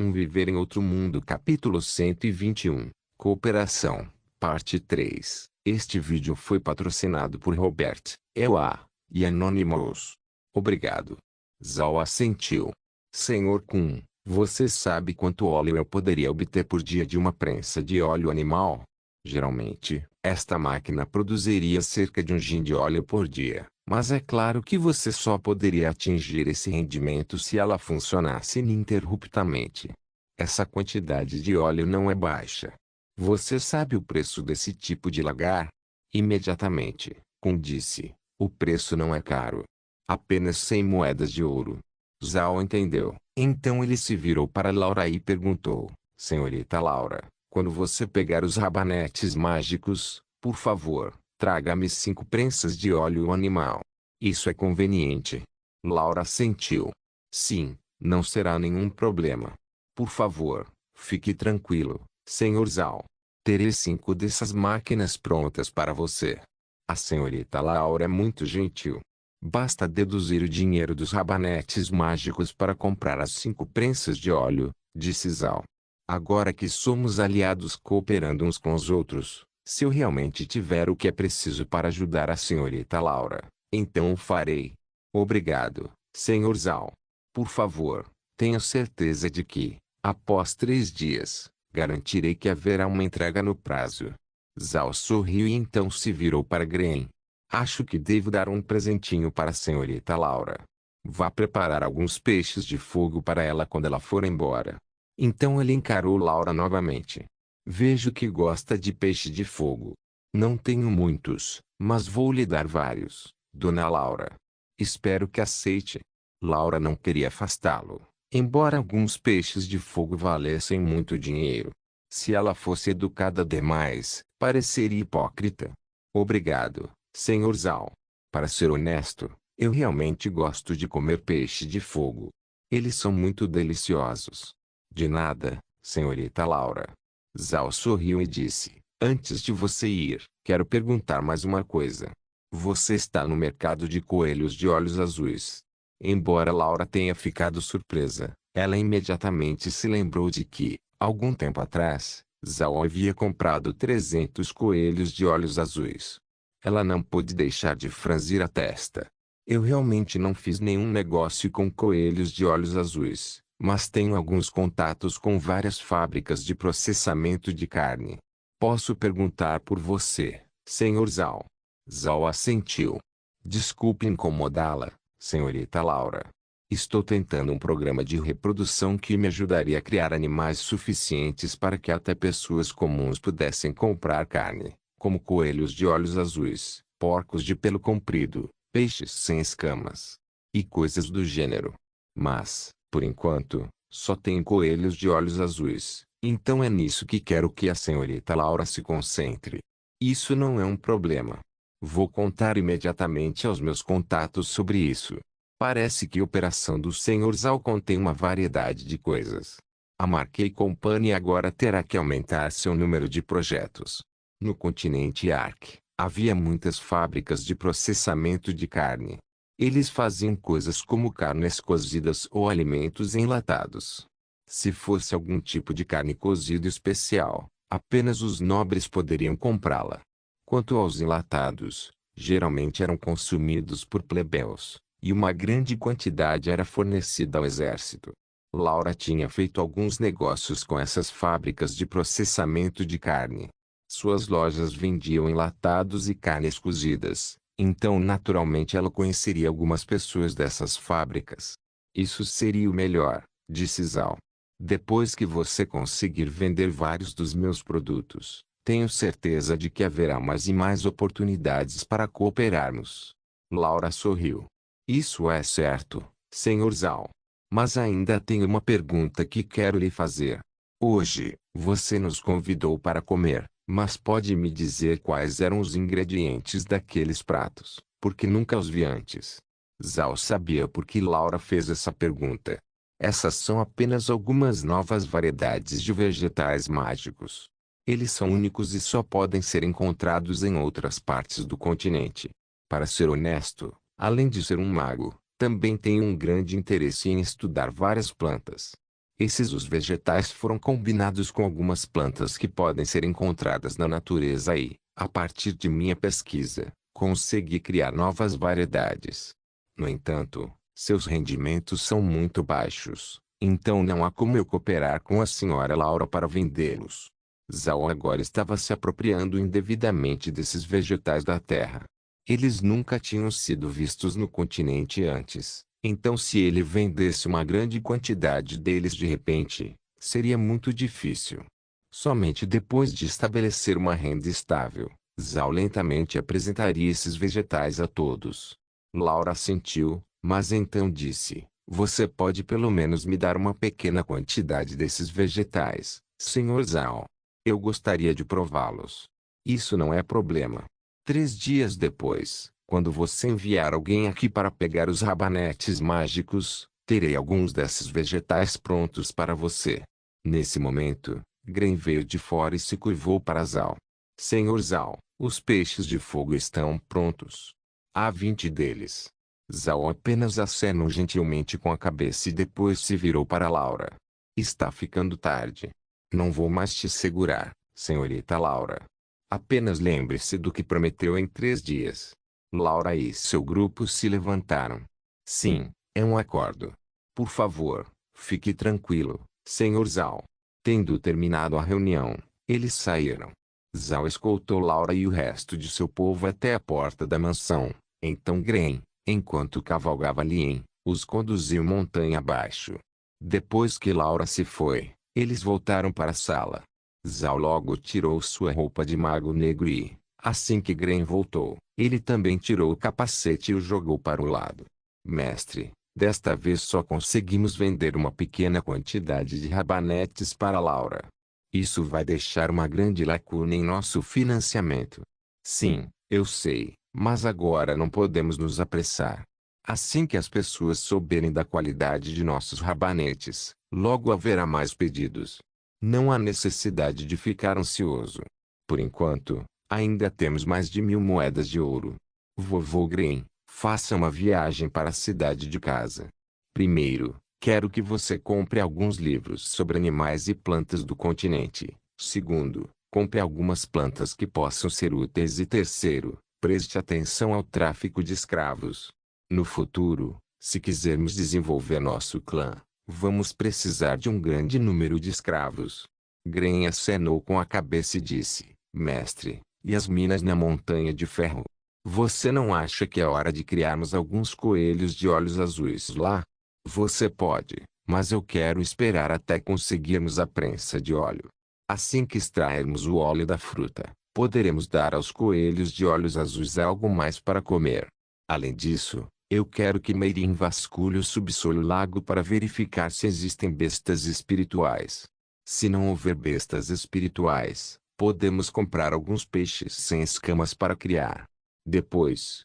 Um Viver em Outro Mundo Capítulo 121 Cooperação Parte 3 Este vídeo foi patrocinado por Robert Ewa e Anonymous. Obrigado. Zhao assentiu. Senhor Kun, você sabe quanto óleo eu poderia obter por dia de uma prensa de óleo animal? Geralmente, esta máquina produziria cerca de 1 gin de óleo por dia, mas é claro que você só poderia atingir esse rendimento se ela funcionasse ininterruptamente. Essa quantidade de óleo não é baixa. Você sabe o preço desse tipo de lagar? Imediatamente, Kun disse, o preço não é caro. Apenas 100 moedas de ouro. Zhao entendeu. Então ele se virou para Laura e perguntou, Senhorita Laura, quando você pegar os rabanetes mágicos, por favor, traga-me 5 prensas de óleo animal. Isso é conveniente? Laura assentiu. Sim, não será nenhum problema. Por favor, fique tranquilo, Sr. Zhao. Terei 5 dessas máquinas prontas para você. A senhorita Laura é muito gentil. Basta deduzir o dinheiro dos rabanetes mágicos para comprar as 5 prensas de óleo, disse Zhao. Agora que somos aliados cooperando uns com os outros, se eu realmente tiver o que é preciso para ajudar a senhorita Laura, então o farei. Obrigado, Sr. Zhao. Por favor, tenha certeza de que, após 3 dias, garantirei que haverá uma entrega no prazo. Zhao sorriu e então se virou para Gren. Acho que devo dar um presentinho para a senhorita Laura. Vá preparar alguns peixes de fogo para ela quando ela for embora. Então ele encarou Laura novamente. Vejo que gosta de peixe de fogo. Não tenho muitos, mas vou lhe dar vários, Dona Laura. Espero que aceite. Laura não queria afastá-lo, embora alguns peixes de fogo valessem muito dinheiro. Se ela fosse educada demais, pareceria hipócrita. Obrigado, Sr. Zhao. Para ser honesto, eu realmente gosto de comer peixe de fogo. Eles são muito deliciosos. De nada, senhorita Laura. Zhao sorriu e disse, antes de você ir, quero perguntar mais uma coisa. Você está no mercado de coelhos de olhos azuis. Embora Laura tenha ficado surpresa, ela imediatamente se lembrou de que, algum tempo atrás, Zhao havia comprado 300 coelhos de olhos azuis. Ela não pôde deixar de franzir a testa. Eu realmente não fiz nenhum negócio com coelhos de olhos azuis, mas tenho alguns contatos com várias fábricas de processamento de carne. Posso perguntar por você, Sr. Zhao? Zhao assentiu. Desculpe incomodá-la, senhorita Laura. Estou tentando um programa de reprodução que me ajudaria a criar animais suficientes para que até pessoas comuns pudessem comprar carne, como coelhos de olhos azuis, porcos de pelo comprido, peixes sem escamas e coisas do gênero. Mas, por enquanto, só tenho coelhos de olhos azuis, então é nisso que quero que a senhorita Laura se concentre. Isso não é um problema. Vou contar imediatamente aos meus contatos sobre isso. Parece que a operação do Sr. Zhao contém uma variedade de coisas. A Marquet Company agora terá que aumentar seu número de projetos. No continente Ark, havia muitas fábricas de processamento de carne. Eles faziam coisas como carnes cozidas ou alimentos enlatados. Se fosse algum tipo de carne cozida especial, apenas os nobres poderiam comprá-la. Quanto aos enlatados, geralmente eram consumidos por plebeus, e uma grande quantidade era fornecida ao exército. Laura tinha feito alguns negócios com essas fábricas de processamento de carne. Suas lojas vendiam enlatados e carnes cozidas, então naturalmente ela conheceria algumas pessoas dessas fábricas. Isso seria o melhor, disse Zhao. Depois que você conseguir vender vários dos meus produtos, tenho certeza de que haverá mais e mais oportunidades para cooperarmos. Laura sorriu. Isso é certo, Sr. Zhao. Mas ainda tenho uma pergunta que quero lhe fazer. Hoje, você nos convidou para comer, mas pode me dizer quais eram os ingredientes daqueles pratos, porque nunca os vi antes. Zhao sabia por que Laura fez essa pergunta. Essas são apenas algumas novas variedades de vegetais mágicos. Eles são únicos e só podem ser encontrados em outras partes do continente. Para ser honesto, além de ser um mago, também tenho um grande interesse em estudar várias plantas. Os vegetais foram combinados com algumas plantas que podem ser encontradas na natureza e, a partir de minha pesquisa, consegui criar novas variedades. No entanto, seus rendimentos são muito baixos, então não há como eu cooperar com a senhora Laura para vendê-los. Zhao agora estava se apropriando indevidamente desses vegetais da terra. Eles nunca tinham sido vistos no continente antes, então se ele vendesse uma grande quantidade deles de repente, seria muito difícil. Somente depois de estabelecer uma renda estável, Zhao lentamente apresentaria esses vegetais a todos. Laura assentiu, mas então disse: "Você pode pelo menos me dar uma pequena quantidade desses vegetais, Sr. Zhao. Eu gostaria de prová-los." "Isso não é problema. 3 dias depois, quando você enviar alguém aqui para pegar os rabanetes mágicos, terei alguns desses vegetais prontos para você." Nesse momento, Gren veio de fora e se curvou para Zhao. "Senhor Zhao, os peixes de fogo estão prontos. Há 20 deles." Zhao apenas acenou gentilmente com a cabeça e depois se virou para Laura. "Está ficando tarde. Não vou mais te segurar, senhorita Laura. Apenas lembre-se do que prometeu em 3 dias." Laura e seu grupo se levantaram. "Sim, é um acordo. Por favor, fique tranquilo, Sr. Zhao." Tendo terminado a reunião, eles saíram. Zhao escoltou Laura e o resto de seu povo até a porta da mansão. Então Gren, enquanto cavalgava Lien, os conduziu montanha abaixo. Depois que Laura se foi, eles voltaram para a sala. Zhao logo tirou sua roupa de mago negro e, assim que Gren voltou, ele também tirou o capacete e o jogou para o lado. "Mestre, desta vez só conseguimos vender uma pequena quantidade de rabanetes para Laura. Isso vai deixar uma grande lacuna em nosso financiamento." "Sim, eu sei, mas agora não podemos nos apressar. Assim que as pessoas souberem da qualidade de nossos rabanetes, logo haverá mais pedidos. Não há necessidade de ficar ansioso. Por enquanto, ainda temos mais de 1000 moedas de ouro. Vovô Gren, faça uma viagem para a cidade de casa. Primeiro, quero que você compre alguns livros sobre animais e plantas do continente. Segundo, compre algumas plantas que possam ser úteis. E terceiro, preste atenção ao tráfico de escravos. No futuro, se quisermos desenvolver nosso clã, vamos precisar de um grande número de escravos." Gren acenou com a cabeça e disse: "Mestre, e as minas na Montanha de Ferro? Você não acha que é hora de criarmos alguns coelhos de olhos azuis lá?" "Você pode, mas eu quero esperar até conseguirmos a prensa de óleo. Assim que extrairmos o óleo da fruta, poderemos dar aos coelhos de olhos azuis algo mais para comer. Além disso, eu quero que Meirin vasculhe o subsolo lago para verificar se existem bestas espirituais. Se não houver bestas espirituais, podemos comprar alguns peixes sem escamas para criar. Depois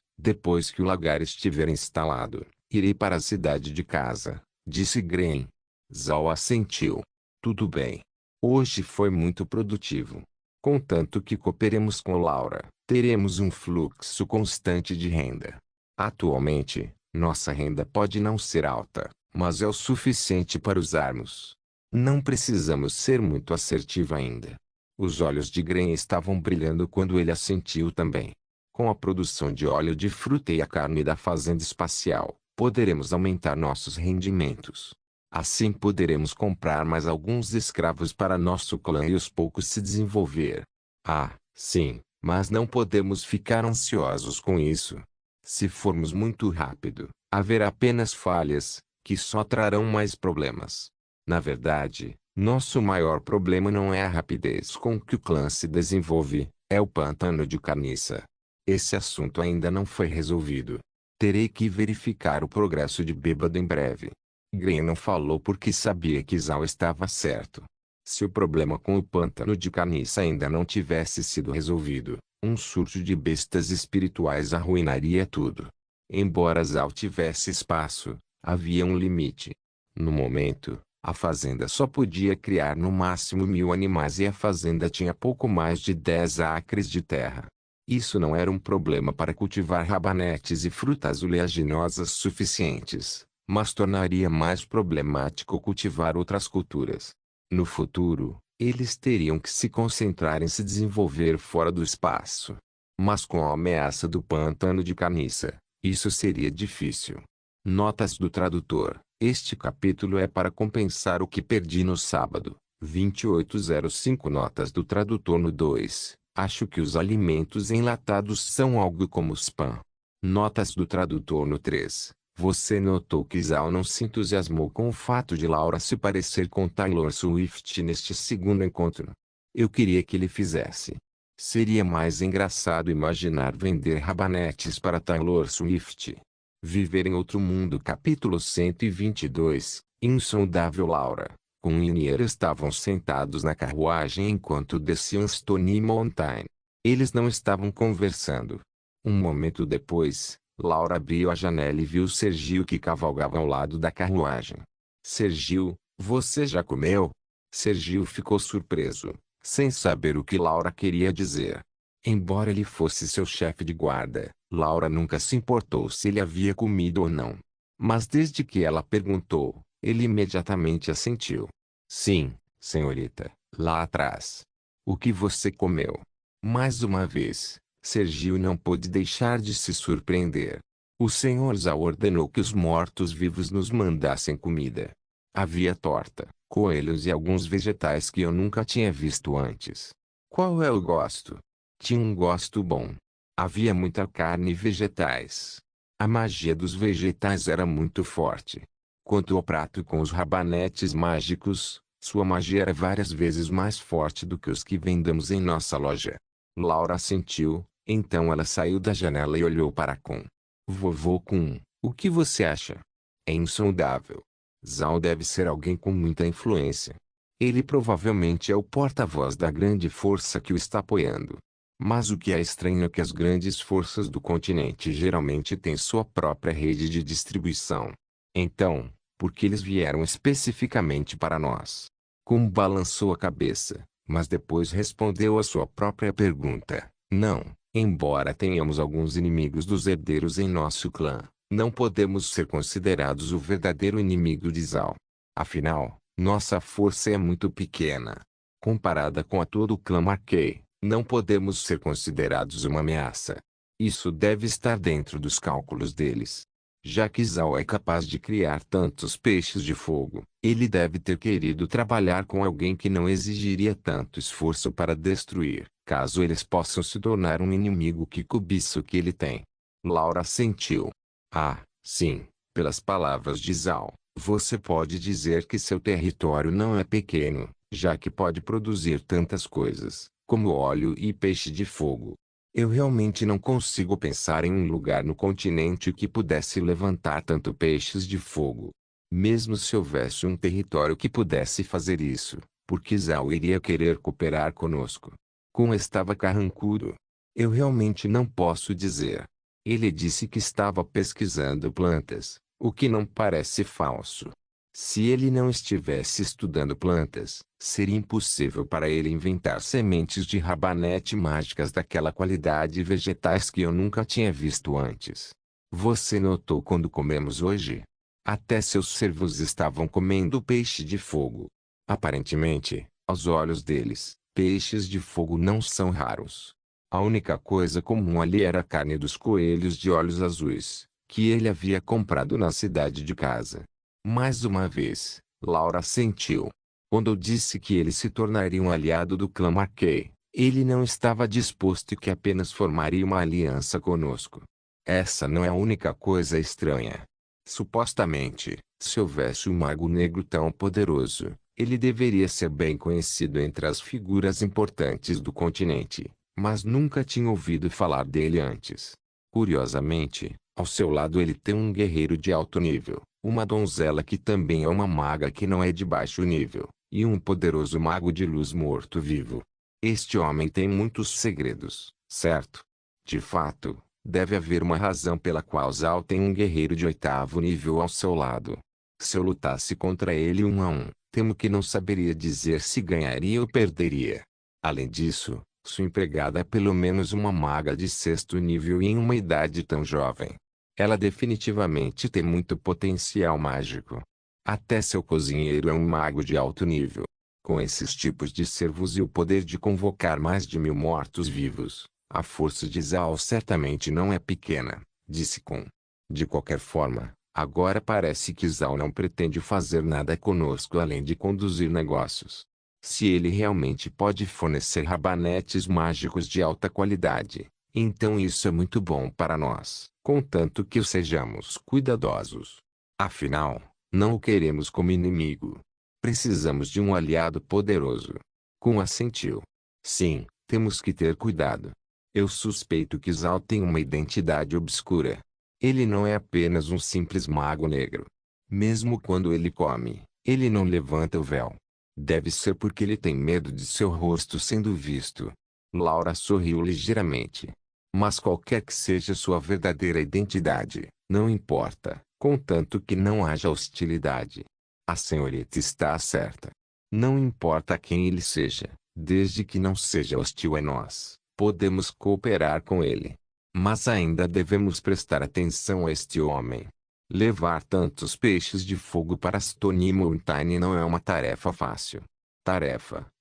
que o lagar estiver instalado, irei para a cidade de casa", disse Gren. Zhao assentiu. "Tudo bem. Hoje foi muito produtivo. Contanto que cooperemos com Laura, teremos um fluxo constante de renda. Atualmente, nossa renda pode não ser alta, mas é o suficiente para usarmos. Não precisamos ser muito assertivo ainda." Os olhos de Gren estavam brilhando quando ele assentiu também. "Com a produção de óleo de fruta e a carne da fazenda espacial, poderemos aumentar nossos rendimentos. Assim poderemos comprar mais alguns escravos para nosso clã e aos poucos se desenvolver." "Ah, sim, mas não podemos ficar ansiosos com isso. Se formos muito rápido, haverá apenas falhas, que só trarão mais problemas. Na verdade, nosso maior problema não é a rapidez com que o clã se desenvolve, é o pântano de carniça. Esse assunto ainda não foi resolvido. Terei que verificar o progresso de Bêbado em breve." Gren não falou porque sabia que Zhao estava certo. Se o problema com o pântano de carniça ainda não tivesse sido resolvido, um surto de bestas espirituais arruinaria tudo. Embora Zhao tivesse espaço, havia um limite. No momento, a fazenda só podia criar no máximo 1000 animais e a fazenda tinha pouco mais de 10 acres de terra. Isso não era um problema para cultivar rabanetes e frutas oleaginosas suficientes, mas tornaria mais problemático cultivar outras culturas. No futuro, eles teriam que se concentrar em se desenvolver fora do espaço. Mas com a ameaça do pântano de caniça, isso seria difícil. Notas do tradutor. Este capítulo é para compensar o que perdi no sábado. 2805 Notas do tradutor no 2. Acho que os alimentos enlatados são algo como spam. Notas do tradutor no 3. Você notou que Zhao não se entusiasmou com o fato de Laura se parecer com Taylor Swift neste segundo encontro. Eu queria que ele fizesse. Seria mais engraçado imaginar vender rabanetes para Taylor Swift. Viver em outro mundo. Capítulo 122. Insondável. Laura com Inier estavam sentados na carruagem enquanto desciam Stony Mountain. Eles não estavam conversando. Um momento depois, Laura abriu a janela e viu Sergio que cavalgava ao lado da carruagem. Sergio, você já comeu? Sergio ficou surpreso, sem saber o que Laura queria dizer. Embora ele fosse seu chefe de guarda, Laura nunca se importou se ele havia comido ou não. Mas desde que ela perguntou, ele imediatamente assentiu. Sim, senhorita, lá atrás. O que você comeu? Mais uma vez, Sergio não pôde deixar de se surpreender. O senhor Zhao ordenou que os mortos-vivos nos mandassem comida. Havia torta, coelhos e alguns vegetais que eu nunca tinha visto antes. Qual é o gosto? Tinha um gosto bom. Havia muita carne e vegetais. A magia dos vegetais era muito forte. Quanto ao prato com os rabanetes mágicos, sua magia era várias vezes mais forte do que os que vendemos em nossa loja. Laura assentiu, então ela saiu da janela e olhou para Kun. Vovô Kun, o que você acha? É insondável. Zhao deve ser alguém com muita influência. Ele provavelmente é o porta-voz da grande força que o está apoiando. Mas o que é estranho é que as grandes forças do continente geralmente têm sua própria rede de distribuição. Então, por que eles vieram especificamente para nós? Kun balançou a cabeça, mas depois respondeu a sua própria pergunta. Não, embora tenhamos alguns inimigos dos herdeiros em nosso clã, não podemos ser considerados o verdadeiro inimigo de Zhao. Afinal, nossa força é muito pequena. Comparada com a todo o clã Marquei, não podemos ser considerados uma ameaça. Isso deve estar dentro dos cálculos deles. Já que Zhao é capaz de criar tantos peixes de fogo, ele deve ter querido trabalhar com alguém que não exigiria tanto esforço para destruir, caso eles possam se tornar um inimigo que cobiça o que ele tem. Laura sentiu. Ah, sim, pelas palavras de Zhao, você pode dizer que seu território não é pequeno, já que pode produzir tantas coisas, como óleo e peixe de fogo. Eu realmente não consigo pensar em um lugar no continente que pudesse levantar tanto peixes de fogo. Mesmo se houvesse um território que pudesse fazer isso, por que Zhao iria querer cooperar conosco? Kun estava carrancudo. Eu realmente não posso dizer. Ele disse que estava pesquisando plantas, o que não parece falso. Se ele não estivesse estudando plantas, seria impossível para ele inventar sementes de rabanete mágicas daquela qualidade e vegetais que eu nunca tinha visto antes. Você notou quando comemos hoje? Até seus servos estavam comendo peixe de fogo. Aparentemente, aos olhos deles, peixes de fogo não são raros. A única coisa comum ali era a carne dos coelhos de olhos azuis, que ele havia comprado na cidade de casa. Mais uma vez, Laura sentiu. Quando eu disse que ele se tornaria um aliado do clã Marquei, ele não estava disposto e que apenas formaria uma aliança conosco. Essa não é a única coisa estranha. Supostamente, se houvesse um mago negro tão poderoso, ele deveria ser bem conhecido entre as figuras importantes do continente, mas nunca tinha ouvido falar dele antes. Curiosamente, ao seu lado ele tem um guerreiro de alto nível, uma donzela que também é uma maga que não é de baixo nível, e um poderoso mago de luz morto-vivo. Este homem tem muitos segredos, certo? De fato, deve haver uma razão pela qual Zhao tem um guerreiro de 8º nível ao seu lado. Se eu lutasse contra ele 1 a 1, temo que não saberia dizer se ganharia ou perderia. Além disso, sua empregada é pelo menos uma maga de 6º nível e em uma idade tão jovem. Ela definitivamente tem muito potencial mágico. Até seu cozinheiro é um mago de alto nível. Com esses tipos de servos e o poder de convocar mais de 1000 mortos-vivos, a força de Zhao certamente não é pequena, disse Kun. De qualquer forma, agora parece que Zhao não pretende fazer nada conosco além de conduzir negócios. Se ele realmente pode fornecer rabanetes mágicos de alta qualidade, então isso é muito bom para nós, contanto que sejamos cuidadosos. Afinal, não o queremos como inimigo. Precisamos de um aliado poderoso. Kun assentiu. Sim, temos que ter cuidado. Eu suspeito que Zhao tem uma identidade obscura. Ele não é apenas um simples mago negro. Mesmo quando ele come, ele não levanta o véu. Deve ser porque ele tem medo de seu rosto sendo visto. Laura sorriu ligeiramente. Mas qualquer que seja sua verdadeira identidade, não importa, contanto que não haja hostilidade. A senhorita está certa. Não importa quem ele seja, desde que não seja hostil a nós, podemos cooperar com ele. Mas ainda devemos prestar atenção a este homem. Levar tantos peixes de fogo para Stone Mountain não é uma tarefa fácil.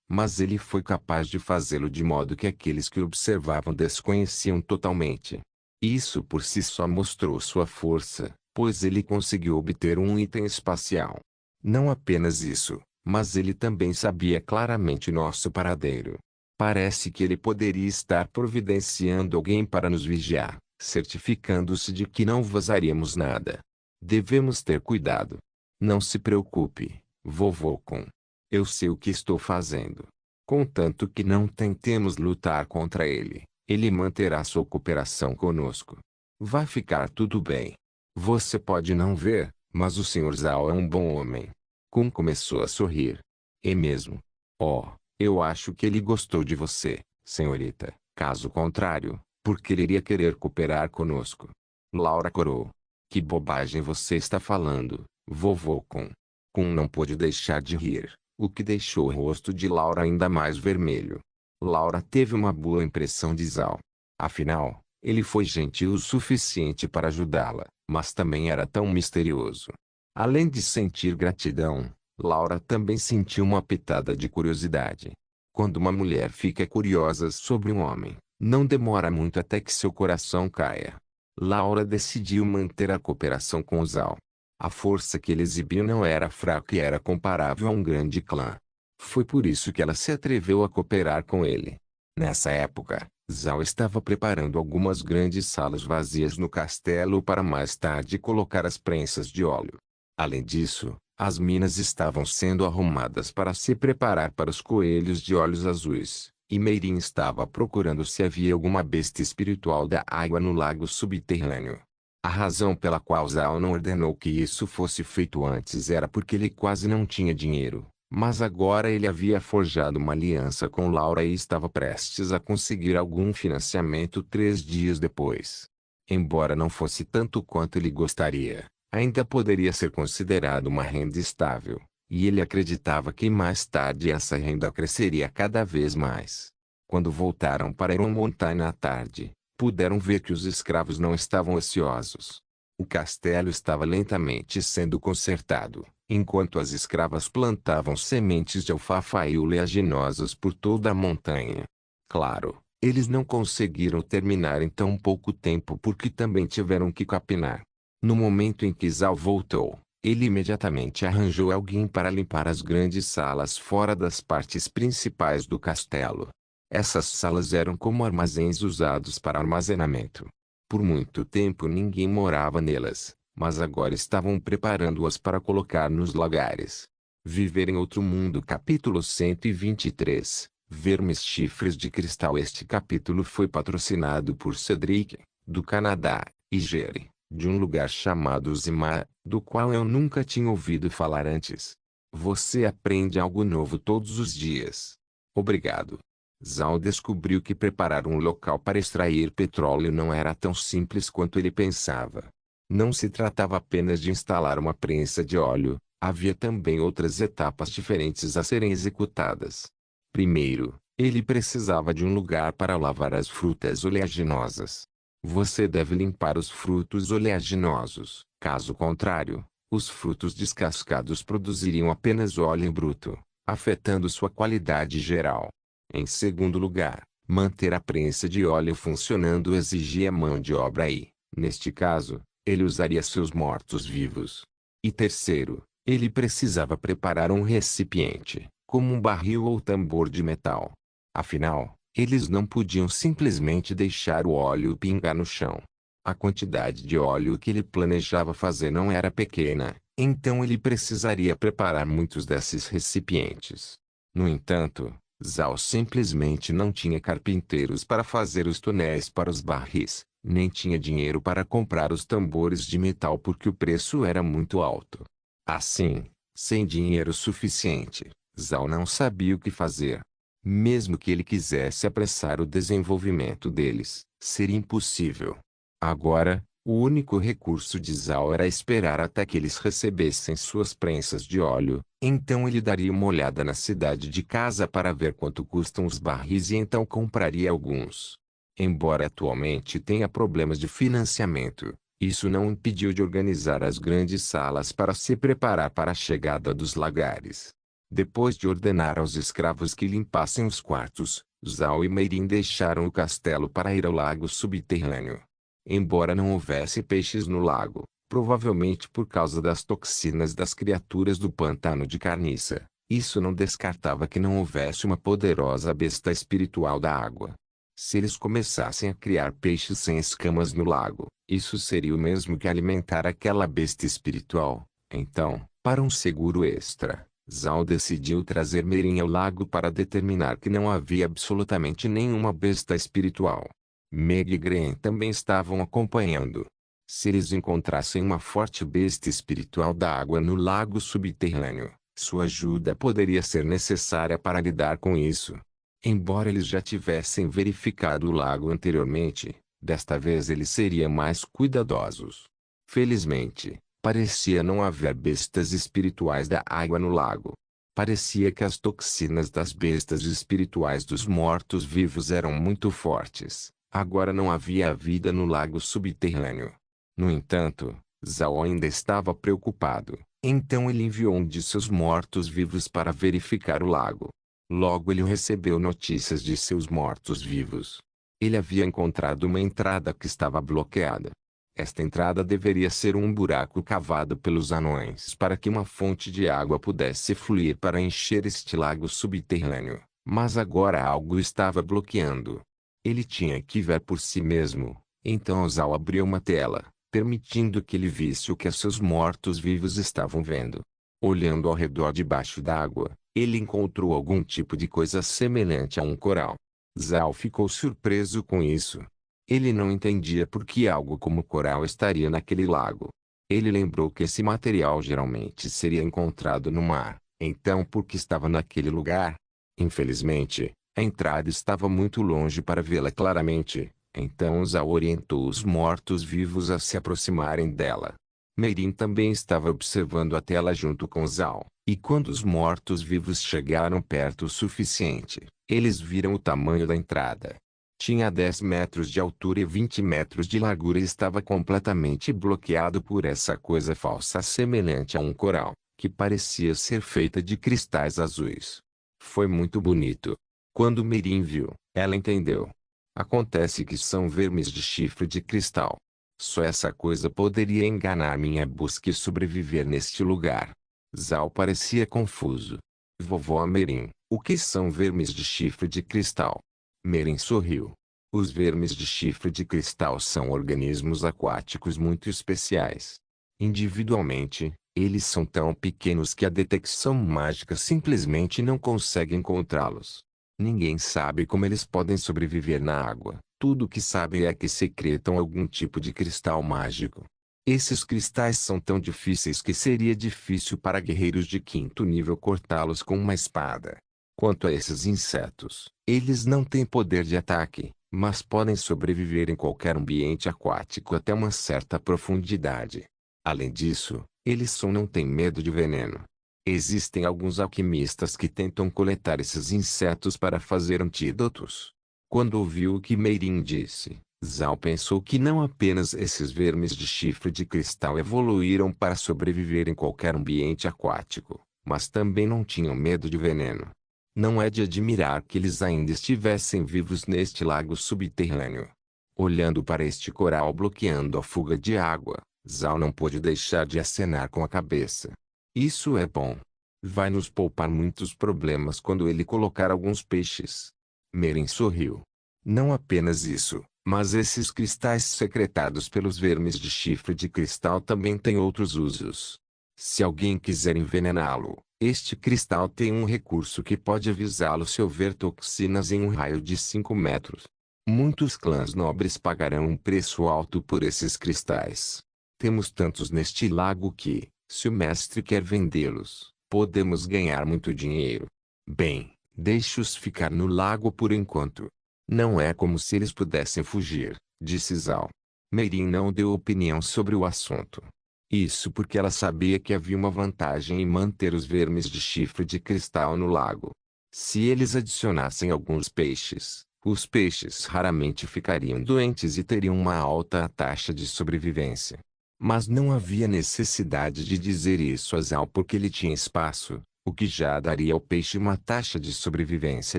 Mas ele foi capaz de fazê-lo de modo que aqueles que o observavam desconheciam totalmente. Isso por si só mostrou sua força, pois ele conseguiu obter um item espacial. Não apenas isso, mas ele também sabia claramente nosso paradeiro. Parece que ele poderia estar providenciando alguém para nos vigiar, certificando-se de que não vazaríamos nada. Devemos ter cuidado. Não se preocupe, vovô Kun. Eu sei o que estou fazendo. Contanto que não tentemos lutar contra ele, ele manterá sua cooperação conosco. Vai ficar tudo bem. Você pode não ver, mas o Sr. Zhao é um bom homem. Kun começou a sorrir. É mesmo? Oh, eu acho que ele gostou de você, senhorita. Caso contrário, por que ele iria querer cooperar conosco? Laura corou. Que bobagem você está falando, vovô Kun. Kun não pôde deixar de rir, o que deixou o rosto de Laura ainda mais vermelho. Laura teve uma boa impressão de Zhao. Afinal, ele foi gentil o suficiente para ajudá-la, mas também era tão misterioso. Além de sentir gratidão, Laura também sentiu uma pitada de curiosidade. Quando uma mulher fica curiosa sobre um homem, não demora muito até que seu coração caia. Laura decidiu manter a cooperação com Zhao. A força que ele exibiu não era fraca e era comparável a um grande clã. Foi por isso que ela se atreveu a cooperar com ele. Nessa época, Zhao estava preparando algumas grandes salas vazias no castelo para mais tarde colocar as prensas de óleo. Além disso, as minas estavam sendo arrumadas para se preparar para os coelhos de olhos azuis, e Meirin estava procurando se havia alguma besta espiritual da água no lago subterrâneo. A razão pela qual Zhao não ordenou que isso fosse feito antes era porque ele quase não tinha dinheiro, mas agora ele havia forjado uma aliança com Laura e estava prestes a conseguir algum financiamento 3 dias depois. Embora não fosse tanto quanto ele gostaria, ainda poderia ser considerado uma renda estável, e ele acreditava que mais tarde essa renda cresceria cada vez mais. Quando voltaram para Iron Mountain à tarde, puderam ver que os escravos não estavam ociosos. O castelo estava lentamente sendo consertado, enquanto as escravas plantavam sementes de alfafa e oleaginosas por toda a montanha. Claro, eles não conseguiram terminar em tão pouco tempo porque também tiveram que capinar. No momento em que Zhao voltou, ele imediatamente arranjou alguém para limpar as grandes salas fora das partes principais do castelo. Essas salas eram como armazéns usados para armazenamento. Por muito tempo ninguém morava nelas, mas agora estavam preparando-as para colocar nos lagares. Viver em Outro Mundo Capítulo 123 Vermes Chifres de Cristal. Este capítulo foi patrocinado por Cedric, do Canadá, e Jerry, de um lugar chamado Zima, do qual eu nunca tinha ouvido falar antes. Você aprende algo novo todos os dias. Obrigado. Zhao descobriu que preparar um local para extrair petróleo não era tão simples quanto ele pensava. Não se tratava apenas de instalar uma prensa de óleo, havia também outras etapas diferentes a serem executadas. Primeiro, ele precisava de um lugar para lavar as frutas oleaginosas. Você deve limpar os frutos oleaginosos. Caso contrário, os frutos descascados produziriam apenas óleo bruto, afetando sua qualidade geral. Em segundo lugar, manter a prensa de óleo funcionando exigia mão de obra e, neste caso, ele usaria seus mortos-vivos. E terceiro, ele precisava preparar um recipiente, como um barril ou tambor de metal. Afinal, eles não podiam simplesmente deixar o óleo pingar no chão. A quantidade de óleo que ele planejava fazer não era pequena, então ele precisaria preparar muitos desses recipientes. No entanto, Zhao simplesmente não tinha carpinteiros para fazer os tonéis para os barris, nem tinha dinheiro para comprar os tambores de metal porque o preço era muito alto. Assim, sem dinheiro suficiente, Zhao não sabia o que fazer. Mesmo que ele quisesse apressar o desenvolvimento deles, seria impossível. Agora, o único recurso de Zhao era esperar até que eles recebessem suas prensas de óleo, então ele daria uma olhada na cidade de casa para ver quanto custam os barris e então compraria alguns. Embora atualmente tenha problemas de financiamento, isso não o impediu de organizar as grandes salas para se preparar para a chegada dos lagares. Depois de ordenar aos escravos que limpassem os quartos, Zhao e Meirin deixaram o castelo para ir ao lago subterrâneo. Embora não houvesse peixes no lago, provavelmente por causa das toxinas das criaturas do pântano de carniça, isso não descartava que não houvesse uma poderosa besta espiritual da água. Se eles começassem a criar peixes sem escamas no lago, isso seria o mesmo que alimentar aquela besta espiritual. Então, para um seguro extra, Zhao decidiu trazer Meirin ao lago para determinar que não havia absolutamente nenhuma besta espiritual. Meg e Gren também estavam acompanhando. Se eles encontrassem uma forte besta espiritual da água no lago subterrâneo, sua ajuda poderia ser necessária para lidar com isso. Embora eles já tivessem verificado o lago anteriormente, desta vez eles seriam mais cuidadosos. Felizmente, parecia não haver bestas espirituais da água no lago. Parecia que as toxinas das bestas espirituais dos mortos-vivos eram muito fortes. Agora não havia vida no lago subterrâneo. No entanto, Zhao ainda estava preocupado, então ele enviou um de seus mortos-vivos para verificar o lago. Logo ele recebeu notícias de seus mortos-vivos. Ele havia encontrado uma entrada que estava bloqueada. Esta entrada deveria ser um buraco cavado pelos anões para que uma fonte de água pudesse fluir para encher este lago subterrâneo, mas agora algo estava bloqueando. Ele tinha que ver por si mesmo, então Zhao abriu uma tela, permitindo que ele visse o que seus mortos-vivos estavam vendo. Olhando ao redor debaixo d'água, ele encontrou algum tipo de coisa semelhante a um coral. Zhao ficou surpreso com isso. Ele não entendia por que algo como coral estaria naquele lago. Ele lembrou que esse material geralmente seria encontrado no mar, então por que estava naquele lugar? Infelizmente, a entrada estava muito longe para vê-la claramente, então Zhao orientou os mortos-vivos a se aproximarem dela. Meirin também estava observando a tela junto com Zhao, e quando os mortos-vivos chegaram perto o suficiente, eles viram o tamanho da entrada. Tinha 10 metros de altura e 20 metros de largura e estava completamente bloqueado por essa coisa falsa semelhante a um coral, que parecia ser feita de cristais azuis. Foi muito bonito. Quando Meirin viu, ela entendeu. Acontece que são vermes de chifre de cristal. Só essa coisa poderia enganar minha busca e sobreviver neste lugar. Zhao parecia confuso. Vovó Meirin, o que são vermes de chifre de cristal? Meirin sorriu. Os vermes de chifre de cristal são organismos aquáticos muito especiais. Individualmente, eles são tão pequenos que a detecção mágica simplesmente não consegue encontrá-los. Ninguém sabe como eles podem sobreviver na água. Tudo o que sabem é que secretam algum tipo de cristal mágico. Esses cristais são tão difíceis que seria difícil para guerreiros de 5º nível cortá-los com uma espada. Quanto a esses insetos, eles não têm poder de ataque, mas podem sobreviver em qualquer ambiente aquático até uma certa profundidade. Além disso, eles não têm medo de veneno. Existem alguns alquimistas que tentam coletar esses insetos para fazer antídotos. Quando ouviu o que Meirin disse, Zhao pensou que não apenas esses vermes de chifre de cristal evoluíram para sobreviver em qualquer ambiente aquático, mas também não tinham medo de veneno. Não é de admirar que eles ainda estivessem vivos neste lago subterrâneo. Olhando para este coral bloqueando a fuga de água, Zhao não pôde deixar de acenar com a cabeça. Isso é bom. Vai nos poupar muitos problemas quando ele colocar alguns peixes. Merin sorriu. Não apenas isso, mas esses cristais secretados pelos vermes de chifre de cristal também têm outros usos. Se alguém quiser envenená-lo, este cristal tem um recurso que pode avisá-lo se houver toxinas em um raio de 5 metros. Muitos clãs nobres pagarão um preço alto por esses cristais. Temos tantos neste lago que, se o mestre quer vendê-los, podemos ganhar muito dinheiro. Bem, deixe-os ficar no lago por enquanto. Não é como se eles pudessem fugir, disse Zhao. Merin não deu opinião sobre o assunto. Isso porque ela sabia que havia uma vantagem em manter os vermes de chifre de cristal no lago. Se eles adicionassem alguns peixes, os peixes raramente ficariam doentes e teriam uma alta taxa de sobrevivência. Mas não havia necessidade de dizer isso a Zhao porque ele tinha espaço, o que já daria ao peixe uma taxa de sobrevivência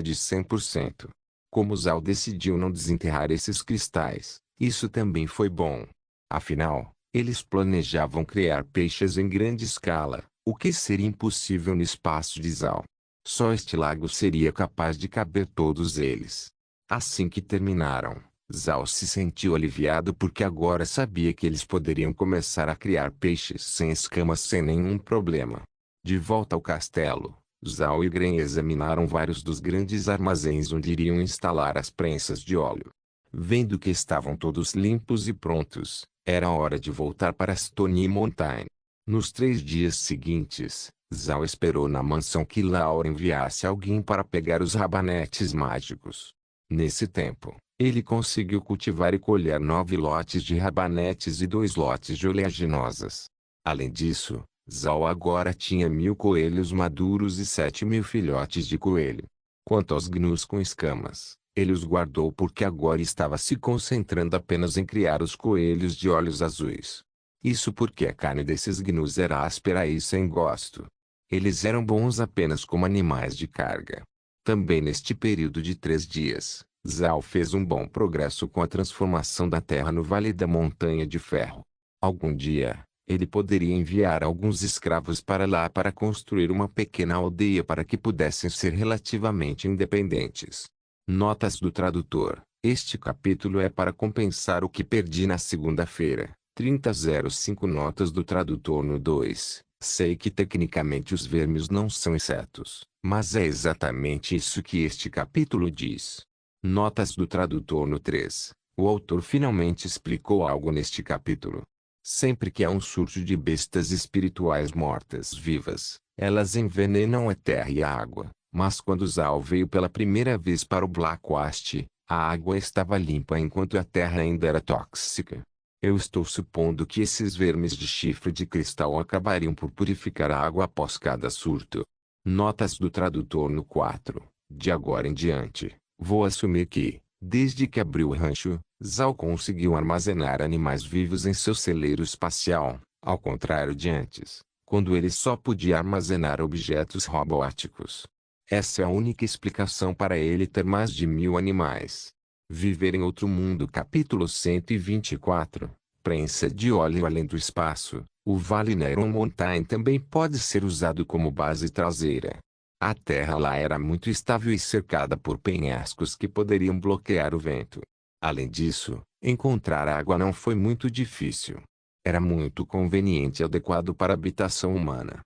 de 100%. Como Zhao decidiu não desenterrar esses cristais, isso também foi bom. Afinal, eles planejavam criar peixes em grande escala, o que seria impossível no espaço de Zhao. Só este lago seria capaz de caber todos eles. Assim que terminaram, Zhao se sentiu aliviado porque agora sabia que eles poderiam começar a criar peixes sem escamas sem nenhum problema. De volta ao castelo, Zhao e Gren examinaram vários dos grandes armazéns onde iriam instalar as prensas de óleo. Vendo que estavam todos limpos e prontos, era hora de voltar para Stony Mountain. Nos 3 dias seguintes, Zhao esperou na mansão que Laura enviasse alguém para pegar os rabanetes mágicos. Nesse tempo, ele conseguiu cultivar e colher 9 lotes de rabanetes e 2 lotes de oleaginosas. Além disso, Zhao agora tinha 1000 coelhos maduros e 7.000 filhotes de coelho. Quanto aos gnus com escamas, ele os guardou porque agora estava se concentrando apenas em criar os coelhos de olhos azuis. Isso porque a carne desses gnus era áspera e sem gosto. Eles eram bons apenas como animais de carga. Também neste período de 3 dias, Zhao fez um bom progresso com a transformação da terra no Vale da Montanha de Ferro. Algum dia, ele poderia enviar alguns escravos para lá para construir uma pequena aldeia para que pudessem ser relativamente independentes. Notas do tradutor: este capítulo é para compensar o que perdi na segunda-feira. 3005 Notas do tradutor no 2. Sei que tecnicamente os vermes não são insetos, mas é exatamente isso que este capítulo diz. Notas do tradutor no 3. O autor finalmente explicou algo neste capítulo. Sempre que há um surto de bestas espirituais mortas-vivas, elas envenenam a terra e a água. Mas quando Zhao veio pela primeira vez para o Blackwast, a água estava limpa enquanto a terra ainda era tóxica. Eu estou supondo que esses vermes de chifre de cristal acabariam por purificar a água após cada surto. Notas do tradutor no 4. De agora em diante, vou assumir que, desde que abriu o rancho, Zhao conseguiu armazenar animais vivos em seu celeiro espacial, ao contrário de antes, quando ele só podia armazenar objetos robóticos. Essa é a única explicação para ele ter mais de 1000 animais. Viver em outro mundo. Capítulo 124. Prensa de óleo. Além do espaço, o Vale Neron Mountain também pode ser usado como base traseira. A terra lá era muito estável e cercada por penhascos que poderiam bloquear o vento. Além disso, encontrar água não foi muito difícil. Era muito conveniente e adequado para a habitação humana.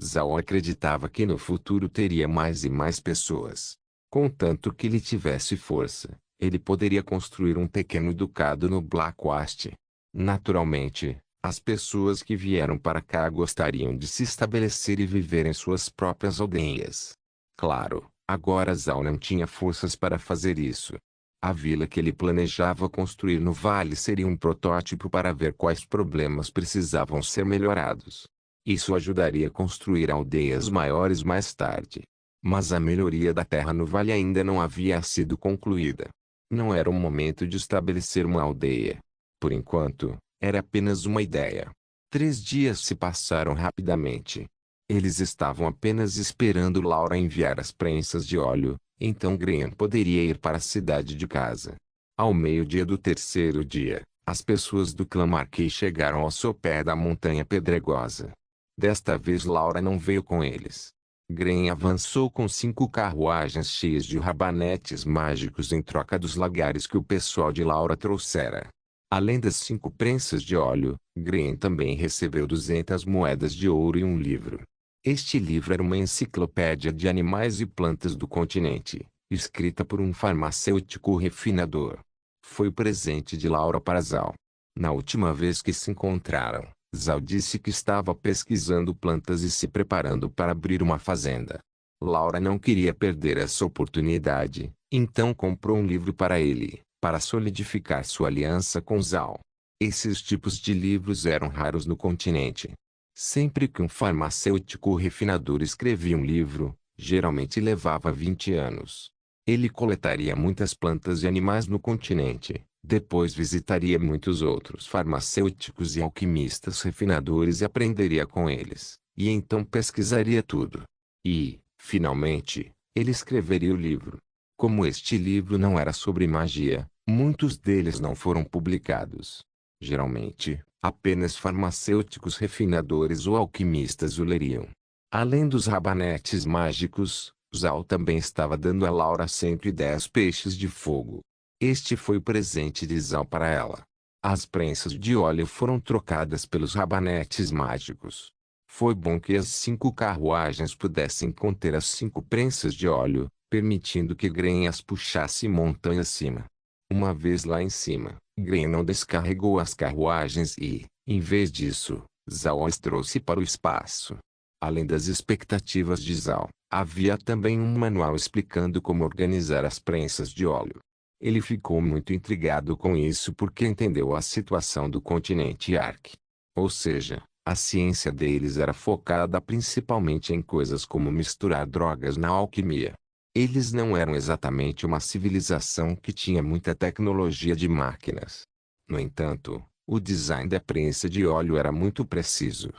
Zhao acreditava que no futuro teria mais e mais pessoas. Contanto que ele tivesse força, ele poderia construir um pequeno ducado no Blackwast. Naturalmente, as pessoas que vieram para cá gostariam de se estabelecer e viver em suas próprias aldeias. Claro, agora Zhao não tinha forças para fazer isso. A vila que ele planejava construir no vale seria um protótipo para ver quais problemas precisavam ser melhorados. Isso ajudaria a construir aldeias maiores mais tarde. Mas a melhoria da terra no vale ainda não havia sido concluída. Não era o momento de estabelecer uma aldeia. Por enquanto, era apenas uma ideia. 3 dias se passaram rapidamente. Eles estavam apenas esperando Laura enviar as prensas de óleo, então Graham poderia ir para a cidade de casa. Ao meio-dia do terceiro dia, as pessoas do clã Marquês chegaram ao sopé da montanha pedregosa. Desta vez Laura não veio com eles. Graham avançou com 5 carruagens cheias de rabanetes mágicos em troca dos lagares que o pessoal de Laura trouxera. Além das 5 prensas de óleo, Graham também recebeu 200 moedas de ouro e um livro. Este livro era uma enciclopédia de animais e plantas do continente, escrita por um farmacêutico refinador. Foi o presente de Laura para Zal. Na última vez que se encontraram, Zal disse que estava pesquisando plantas e se preparando para abrir uma fazenda. Laura não queria perder essa oportunidade, então comprou um livro para ele, para solidificar sua aliança com Zal. Esses tipos de livros eram raros no continente. Sempre que um farmacêutico refinador escrevia um livro, geralmente levava 20 anos. Ele coletaria muitas plantas e animais no continente, depois visitaria muitos outros farmacêuticos e alquimistas refinadores e aprenderia com eles, e então pesquisaria tudo. E, finalmente, ele escreveria o livro. Como este livro não era sobre magia, muitos deles não foram publicados. Geralmente, apenas farmacêuticos refinadores ou alquimistas o leriam. Além dos rabanetes mágicos, Zal também estava dando a Laura 110 peixes de fogo. Este foi o presente de Zal para ela. As prensas de óleo foram trocadas pelos rabanetes mágicos. Foi bom que as 5 carruagens pudessem conter as 5 prensas de óleo, permitindo que Graham as puxasse montanha acima. Uma vez lá em cima, Graham não descarregou as carruagens e, em vez disso, Zal as trouxe para o espaço. Além das expectativas de Zal, havia também um manual explicando como organizar as prensas de óleo. Ele ficou muito intrigado com isso porque entendeu a situação do continente Ark. Ou seja, a ciência deles era focada principalmente em coisas como misturar drogas na alquimia. Eles não eram exatamente uma civilização que tinha muita tecnologia de máquinas. No entanto, o design da prensa de óleo era muito preciso.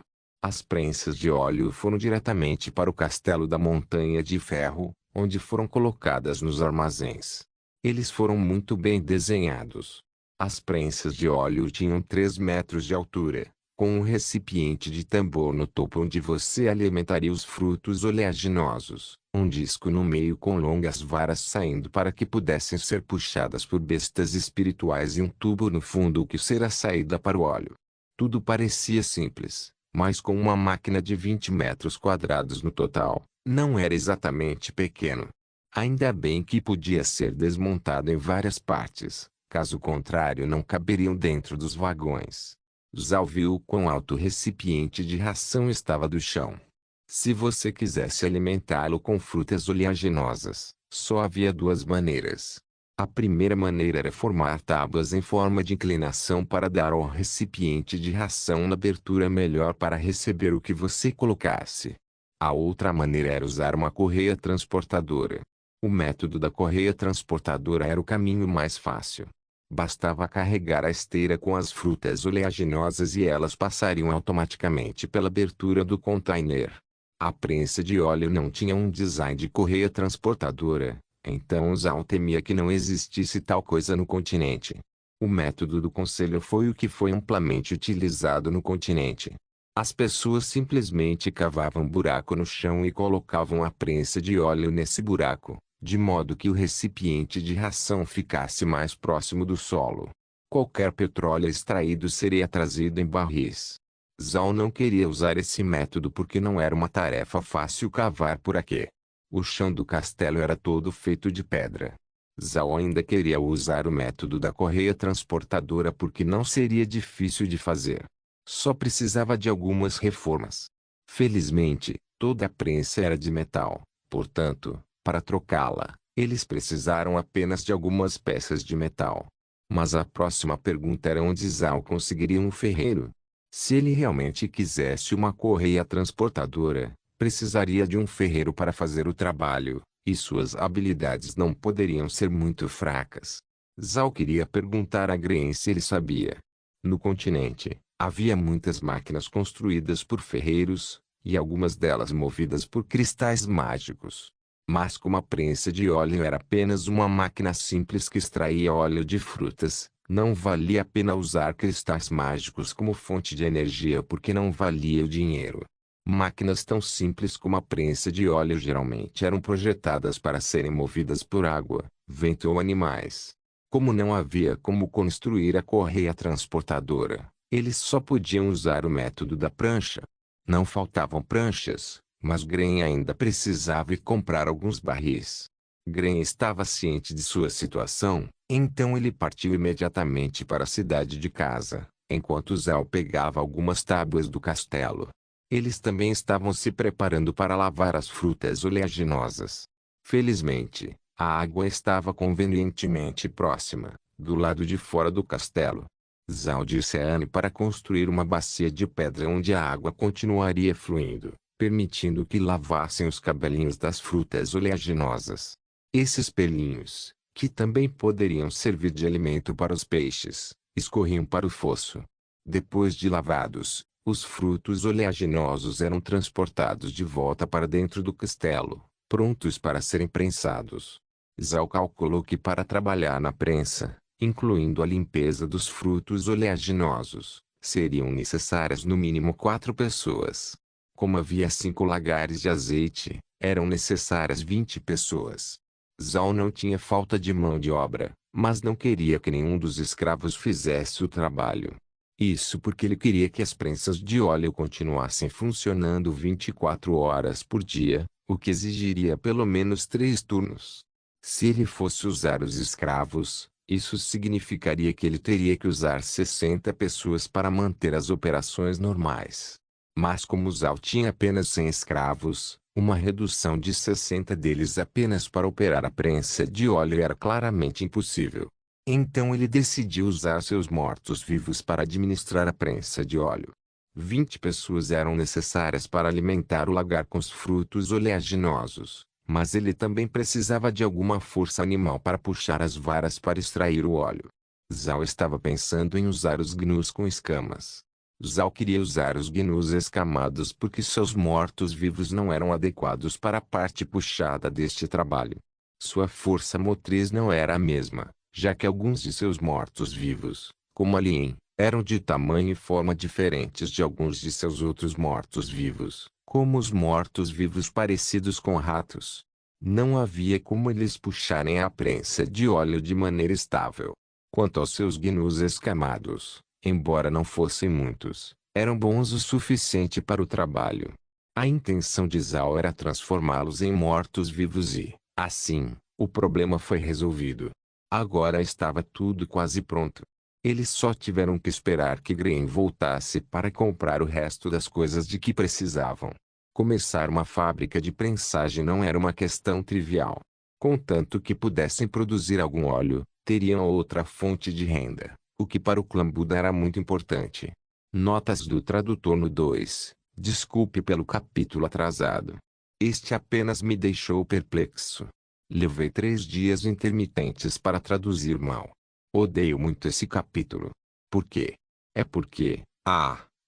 As prensas de óleo foram diretamente para o castelo da Montanha de Ferro, onde foram colocadas nos armazéns. Eles foram muito bem desenhados. As prensas de óleo tinham 3 metros de altura, com um recipiente de tambor no topo onde você alimentaria os frutos oleaginosos, um disco no meio com longas varas saindo para que pudessem ser puxadas por bestas espirituais e um tubo no fundo que será a saída para o óleo. Tudo parecia simples, mas com uma máquina de 20 metros quadrados no total, não era exatamente pequeno. Ainda bem que podia ser desmontado em várias partes, caso contrário não caberiam dentro dos vagões. Zal viu quão alto o recipiente de ração estava do chão. Se você quisesse alimentá-lo com frutas oleaginosas, só havia 2 maneiras. A primeira maneira era formar tábuas em forma de inclinação para dar ao recipiente de ração uma abertura melhor para receber o que você colocasse. A outra maneira era usar uma correia transportadora. O método da correia transportadora era o caminho mais fácil. Bastava carregar a esteira com as frutas oleaginosas e elas passariam automaticamente pela abertura do container. A prensa de óleo não tinha um design de correia transportadora. Então Zal temia que não existisse tal coisa no continente. O método do conselho foi o que foi amplamente utilizado no continente. As pessoas simplesmente cavavam um buraco no chão e colocavam a prensa de óleo nesse buraco, de modo que o recipiente de ração ficasse mais próximo do solo. Qualquer petróleo extraído seria trazido em barris. Zal não queria usar esse método porque não era uma tarefa fácil cavar por aqui. O chão do castelo era todo feito de pedra. Zal ainda queria usar o método da correia transportadora porque não seria difícil de fazer. Só precisava de algumas reformas. Felizmente, toda a prensa era de metal, portanto, para trocá-la, eles precisaram apenas de algumas peças de metal. Mas a próxima pergunta era onde Zal conseguiria um ferreiro. Se ele realmente quisesse uma correia transportadora, precisaria de um ferreiro para fazer o trabalho, e suas habilidades não poderiam ser muito fracas. Zhao queria perguntar a Gren se ele sabia. No continente, havia muitas máquinas construídas por ferreiros, e algumas delas movidas por cristais mágicos. Mas como a prensa de óleo era apenas uma máquina simples que extraía óleo de frutas, não valia a pena usar cristais mágicos como fonte de energia porque não valia o dinheiro. Máquinas tão simples como a prensa de óleo geralmente eram projetadas para serem movidas por água, vento ou animais. Como não havia como construir a correia transportadora, eles só podiam usar o método da prancha. Não faltavam pranchas, mas Gren ainda precisava ir comprar alguns barris. Gren estava ciente de sua situação, então ele partiu imediatamente para a cidade de casa, enquanto Zhao pegava algumas tábuas do castelo. Eles também estavam se preparando para lavar as frutas oleaginosas. Felizmente, a água estava convenientemente próxima, do lado de fora do castelo. Zhao disse a Anne para construir uma bacia de pedra onde a água continuaria fluindo, permitindo que lavassem os cabelinhos das frutas oleaginosas. Esses pelinhos, que também poderiam servir de alimento para os peixes, escorriam para o fosso. Depois de lavados, os frutos oleaginosos eram transportados de volta para dentro do castelo, prontos para serem prensados. Zhao calculou que para trabalhar na prensa, incluindo a limpeza dos frutos oleaginosos, seriam necessárias no mínimo 4 pessoas. Como havia 5 lagares de azeite, eram necessárias 20 pessoas. Zhao não tinha falta de mão de obra, mas não queria que nenhum dos escravos fizesse o trabalho. Isso porque ele queria que as prensas de óleo continuassem funcionando 24 horas por dia, o que exigiria pelo menos 3 turnos. Se ele fosse usar os escravos, isso significaria que ele teria que usar 60 pessoas para manter as operações normais. Mas como Zhao tinha apenas 100 escravos, uma redução de 60 deles apenas para operar a prensa de óleo era claramente impossível. Então ele decidiu usar seus mortos-vivos para administrar a prensa de óleo. 20 pessoas eram necessárias para alimentar o lagar com os frutos oleaginosos, mas ele também precisava de alguma força animal para puxar as varas para extrair o óleo. Zhao estava pensando em usar os gnus com escamas. Zhao queria usar os gnus escamados porque seus mortos-vivos não eram adequados para a parte puxada deste trabalho. Sua força motriz não era a mesma, já que alguns de seus mortos-vivos, como a Lien, eram de tamanho e forma diferentes de alguns de seus outros mortos-vivos, como os mortos-vivos parecidos com ratos. Não havia como eles puxarem a prensa de óleo de maneira estável. Quanto aos seus gnus escamados, embora não fossem muitos, eram bons o suficiente para o trabalho. A intenção de Zhao era transformá-los em mortos-vivos e, assim, o problema foi resolvido. Agora estava tudo quase pronto. Eles só tiveram que esperar que Gren voltasse para comprar o resto das coisas de que precisavam. Começar uma fábrica de prensagem não era uma questão trivial. Contanto que pudessem produzir algum óleo, teriam outra fonte de renda, o que para o clã Buda era muito importante. Notas do tradutor no 2. Desculpe pelo capítulo atrasado. Este apenas me deixou perplexo. Levei 3 dias intermitentes para traduzir mal. Odeio muito esse capítulo. Por quê? É porque,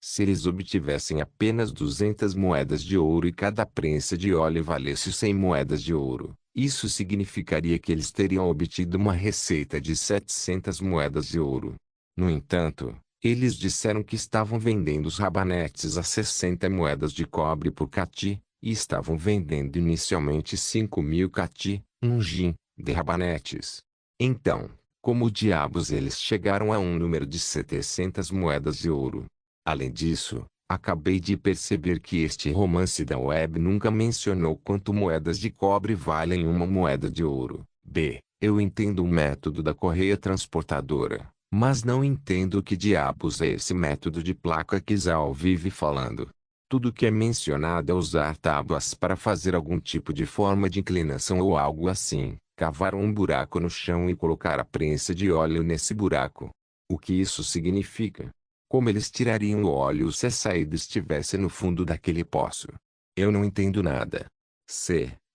se eles obtivessem apenas 200 moedas de ouro e cada prensa de óleo valesse 100 moedas de ouro, isso significaria que eles teriam obtido uma receita de 700 moedas de ouro. No entanto, eles disseram que estavam vendendo os rabanetes a 60 moedas de cobre por cati, e estavam vendendo inicialmente 5.000 cati, jin, de rabanetes. Então, como diabos eles chegaram a um número de 700 moedas de ouro? Além disso, acabei de perceber que este romance da web nunca mencionou quanto moedas de cobre valem uma moeda de ouro. Eu entendo o método da correia transportadora, mas não entendo o que diabos é esse método de placa que Zhao vive falando. Tudo que é mencionado é usar tábuas para fazer algum tipo de forma de inclinação ou algo assim, cavar um buraco no chão e colocar a prensa de óleo nesse buraco. O que isso significa? Como eles tirariam o óleo se a saída estivesse no fundo daquele poço? Eu não entendo nada.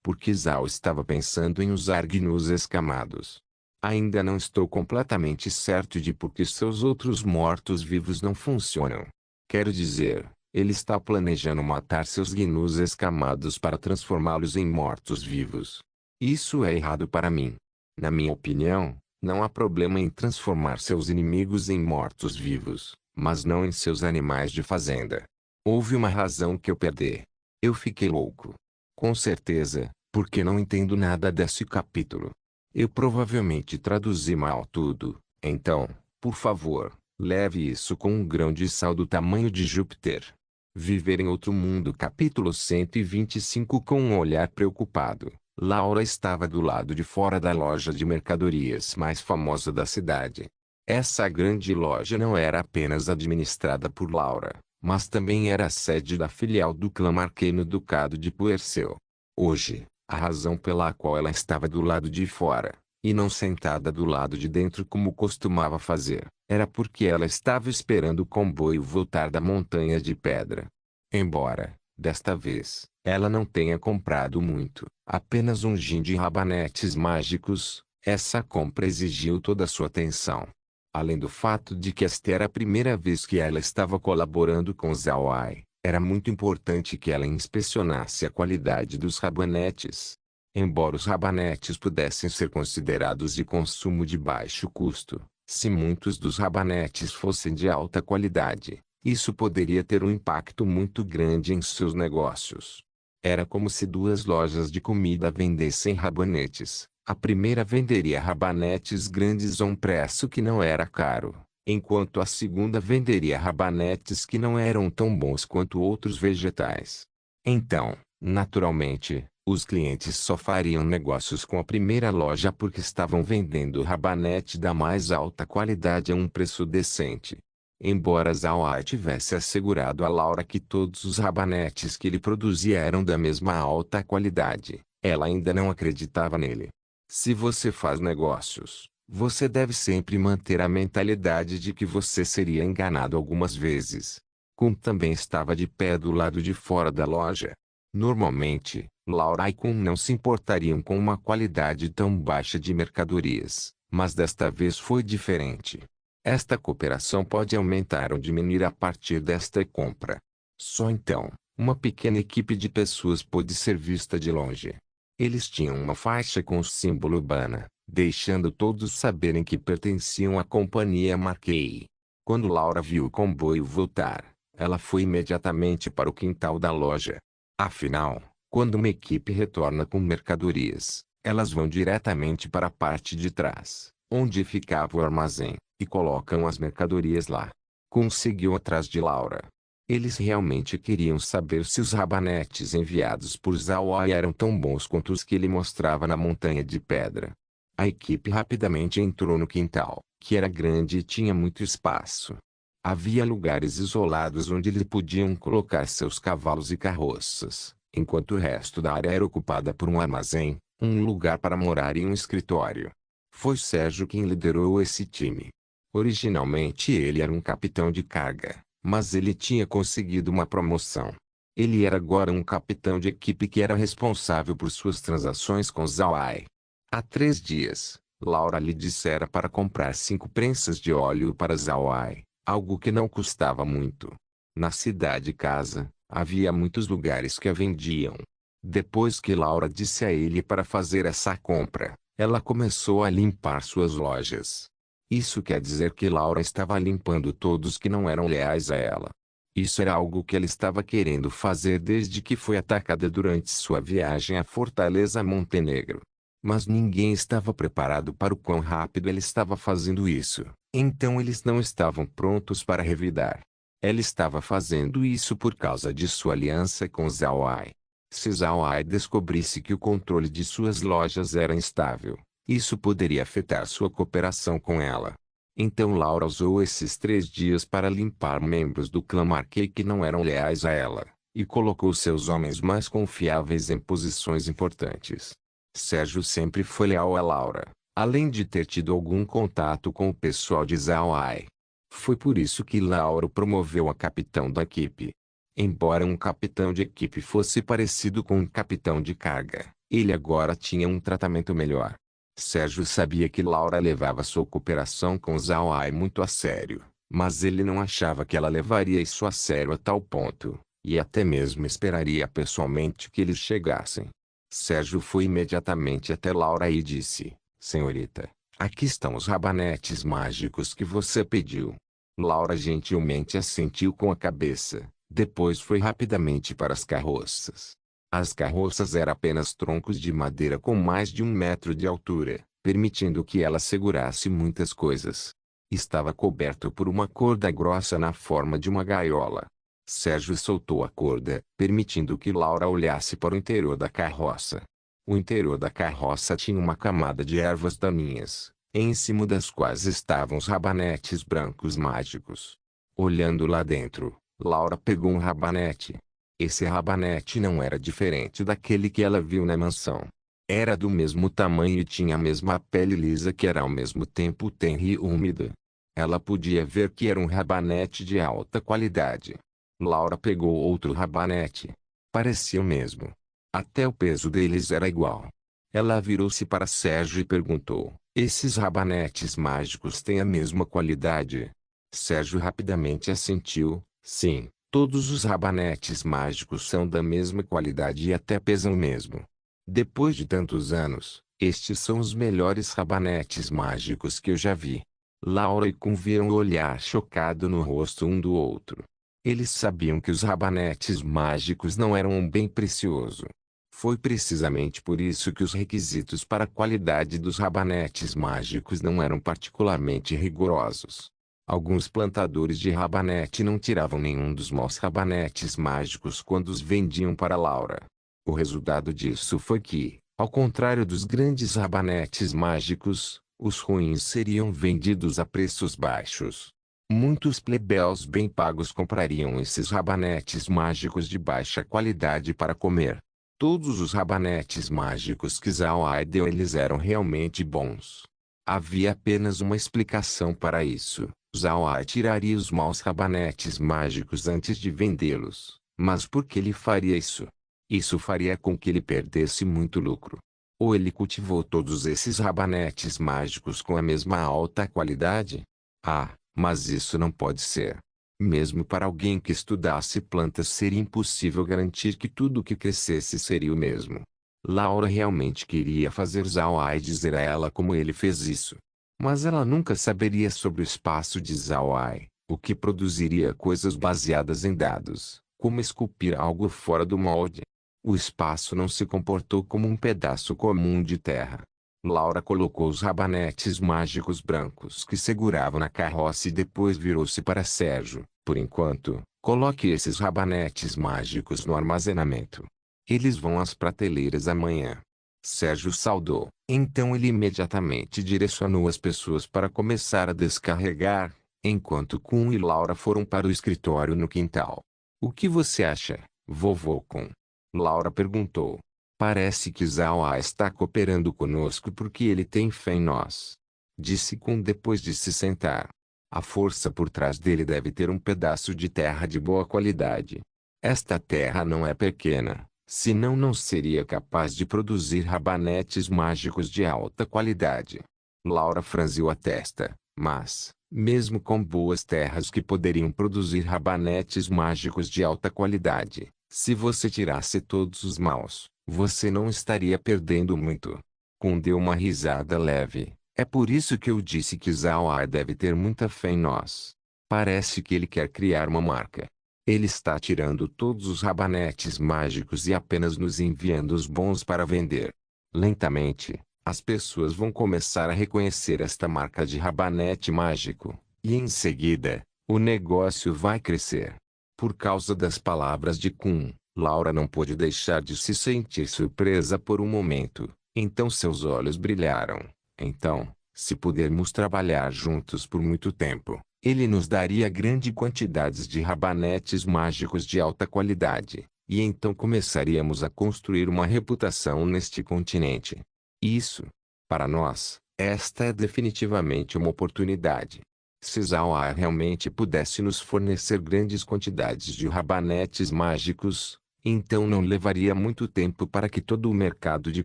Porque Zhao estava pensando em usar gnus escamados. Ainda não estou completamente certo de por que seus outros mortos-vivos não funcionam. Quero dizer, ele está planejando matar seus gnus escamados para transformá-los em mortos-vivos. Isso é errado para mim. Na minha opinião, não há problema em transformar seus inimigos em mortos-vivos, mas não em seus animais de fazenda. Houve uma razão que eu perdi. Eu fiquei louco. Com certeza, porque não entendo nada desse capítulo. Eu provavelmente traduzi mal tudo, então, por favor, leve isso com um grão de sal do tamanho de Júpiter. Viver em Outro Mundo capítulo 125. Com um olhar preocupado, Laura estava do lado de fora da loja de mercadorias mais famosa da cidade. Essa grande loja não era apenas administrada por Laura, mas também era a sede da filial do clã Marquet no Ducado de Puercel. Hoje, a razão pela qual ela estava do lado de fora, e não sentada do lado de dentro como costumava fazer, era porque ela estava esperando o comboio voltar da Montanha de Pedra. Embora, desta vez, ela não tenha comprado muito, apenas um gin de rabanetes mágicos, essa compra exigiu toda a sua atenção. Além do fato de que esta era a primeira vez que ela estava colaborando com Zhao Ai, era muito importante que ela inspecionasse a qualidade dos rabanetes. Embora os rabanetes pudessem ser considerados de consumo de baixo custo, se muitos dos rabanetes fossem de alta qualidade, isso poderia ter um impacto muito grande em seus negócios. Era como se duas lojas de comida vendessem rabanetes. A primeira venderia rabanetes grandes a um preço que não era caro, enquanto a segunda venderia rabanetes que não eram tão bons quanto outros vegetais. Então, naturalmente, os clientes só fariam negócios com a primeira loja porque estavam vendendo rabanete da mais alta qualidade a um preço decente. Embora Zhao Ai tivesse assegurado a Laura que todos os rabanetes que ele produzia eram da mesma alta qualidade, ela ainda não acreditava nele. Se você faz negócios, você deve sempre manter a mentalidade de que você seria enganado algumas vezes. Kun também estava de pé do lado de fora da loja. Normalmente, Laura e Kun não se importariam com uma qualidade tão baixa de mercadorias, mas desta vez foi diferente. Esta cooperação pode aumentar ou diminuir a partir desta compra. Só então, uma pequena equipe de pessoas pôde ser vista de longe. Eles tinham uma faixa com o símbolo Bana, deixando todos saberem que pertenciam à companhia Marquet. Quando Laura viu o comboio voltar, ela foi imediatamente para o quintal da loja. Afinal, quando uma equipe retorna com mercadorias, elas vão diretamente para a parte de trás, onde ficava o armazém, e colocam as mercadorias lá. Conseguiu atrás de Laura. Eles realmente queriam saber se os rabanetes enviados por Zhao Ai eram tão bons quanto os que ele mostrava na Montanha de Pedra. A equipe rapidamente entrou no quintal, que era grande e tinha muito espaço. Havia lugares isolados onde eles podiam colocar seus cavalos e carroças, enquanto o resto da área era ocupada por um armazém, um lugar para morar e um escritório. Foi Sérgio quem liderou esse time. Originalmente ele era um capitão de carga, mas ele tinha conseguido uma promoção. Ele era agora um capitão de equipe que era responsável por suas transações com Zhao Ai. Há 3 dias, Laura lhe dissera para comprar 5 prensas de óleo para Zhao Ai, algo que não custava muito. Na cidade casa, havia muitos lugares que a vendiam. Depois que Laura disse a ele para fazer essa compra, ela começou a limpar suas lojas. Isso quer dizer que Laura estava limpando todos que não eram leais a ela. Isso era algo que ela estava querendo fazer desde que foi atacada durante sua viagem à Fortaleza Montenegro. Mas ninguém estava preparado para o quão rápido ela estava fazendo isso, então eles não estavam prontos para revidar. Ela estava fazendo isso por causa de sua aliança com Zhao Ai. Se Zhao Ai descobrisse que o controle de suas lojas era instável, isso poderia afetar sua cooperação com ela. Então Laura usou esses 3 dias para limpar membros do clã Marquet que não eram leais a ela, e colocou seus homens mais confiáveis em posições importantes. Sérgio sempre foi leal a Laura, além de ter tido algum contato com o pessoal de Zhao Ai. Foi por isso que Laura o promoveu a capitão da equipe. Embora um capitão de equipe fosse parecido com um capitão de carga, ele agora tinha um tratamento melhor. Sérgio sabia que Laura levava sua cooperação com Zhao Ai muito a sério, mas ele não achava que ela levaria isso a sério a tal ponto, e até mesmo esperaria pessoalmente que eles chegassem. Sérgio foi imediatamente até Laura e disse: Senhorita, aqui estão os rabanetes mágicos que você pediu. Laura gentilmente assentiu com a cabeça, depois foi rapidamente para as carroças. As carroças eram apenas troncos de madeira com mais de 1 metro de altura, permitindo que ela segurasse muitas coisas. Estava coberto por uma corda grossa na forma de uma gaiola. Sérgio soltou a corda, permitindo que Laura olhasse para o interior da carroça. O interior da carroça tinha uma camada de ervas daninhas, em cima das quais estavam os rabanetes brancos mágicos. Olhando lá dentro, Laura pegou um rabanete. Esse rabanete não era diferente daquele que ela viu na mansão. Era do mesmo tamanho e tinha a mesma pele lisa que era ao mesmo tempo tenra e úmida. Ela podia ver que era um rabanete de alta qualidade. Laura pegou outro rabanete. Parecia o mesmo. Até o peso deles era igual. Ela virou-se para Sérgio e perguntou: esses rabanetes mágicos têm a mesma qualidade? Sérgio rapidamente assentiu: sim. Todos os rabanetes mágicos são da mesma qualidade e até pesam mesmo. Depois de tantos anos, estes são os melhores rabanetes mágicos que eu já vi. Laura e Kun viram o olhar chocado no rosto um do outro. Eles sabiam que os rabanetes mágicos não eram um bem precioso. Foi precisamente por isso que os requisitos para a qualidade dos rabanetes mágicos não eram particularmente rigorosos. Alguns plantadores de rabanete não tiravam nenhum dos maus rabanetes mágicos quando os vendiam para Laura. O resultado disso foi que, ao contrário dos grandes rabanetes mágicos, os ruins seriam vendidos a preços baixos. Muitos plebeus bem pagos comprariam esses rabanetes mágicos de baixa qualidade para comer. Todos os rabanetes mágicos que Zhao Ai deu eles eram realmente bons. Havia apenas uma explicação para isso. Zhao Ai tiraria os maus rabanetes mágicos antes de vendê-los. Mas por que ele faria isso? Isso faria com que ele perdesse muito lucro. Ou ele cultivou todos esses rabanetes mágicos com a mesma alta qualidade? Ah, mas isso não pode ser. Mesmo para alguém que estudasse plantas seria impossível garantir que tudo o que crescesse seria o mesmo. Laura realmente queria fazer Zhao Ai dizer a ela como ele fez isso. Mas ela nunca saberia sobre o espaço de Zhao Ai, o que produziria coisas baseadas em dados, como esculpir algo fora do molde. O espaço não se comportou como um pedaço comum de terra. Laura colocou os rabanetes mágicos brancos que seguravam na carroça e depois virou-se para Sérgio. Por enquanto, coloque esses rabanetes mágicos no armazenamento. Eles vão às prateleiras amanhã. Sérgio saudou. Então ele imediatamente direcionou as pessoas para começar a descarregar, enquanto Kun e Laura foram para o escritório no quintal. O que você acha, vovô Kun? Laura perguntou. Parece que Zhao Ai está cooperando conosco porque ele tem fé em nós. Disse Kun depois de se sentar. A força por trás dele deve ter um pedaço de terra de boa qualidade. Esta terra não é pequena. Senão não seria capaz de produzir rabanetes mágicos de alta qualidade. Laura franziu a testa, mas, mesmo com boas terras que poderiam produzir rabanetes mágicos de alta qualidade, se você tirasse todos os maus, você não estaria perdendo muito. Kun deu uma risada leve. É por isso que eu disse que Zhao Ai deve ter muita fé em nós. Parece que ele quer criar uma marca. Ele está tirando todos os rabanetes mágicos e apenas nos enviando os bons para vender. Lentamente, as pessoas vão começar a reconhecer esta marca de rabanete mágico, e em seguida, o negócio vai crescer. Por causa das palavras de Kun, Laura não pôde deixar de se sentir surpresa por um momento, então seus olhos brilharam. Então, se pudermos trabalhar juntos por muito tempo, ele nos daria grande quantidades de rabanetes mágicos de alta qualidade, e então começaríamos a construir uma reputação neste continente. Isso, para nós, esta é definitivamente uma oportunidade. Se Zhao Ai realmente pudesse nos fornecer grandes quantidades de rabanetes mágicos, Então não levaria muito tempo para que todo o mercado de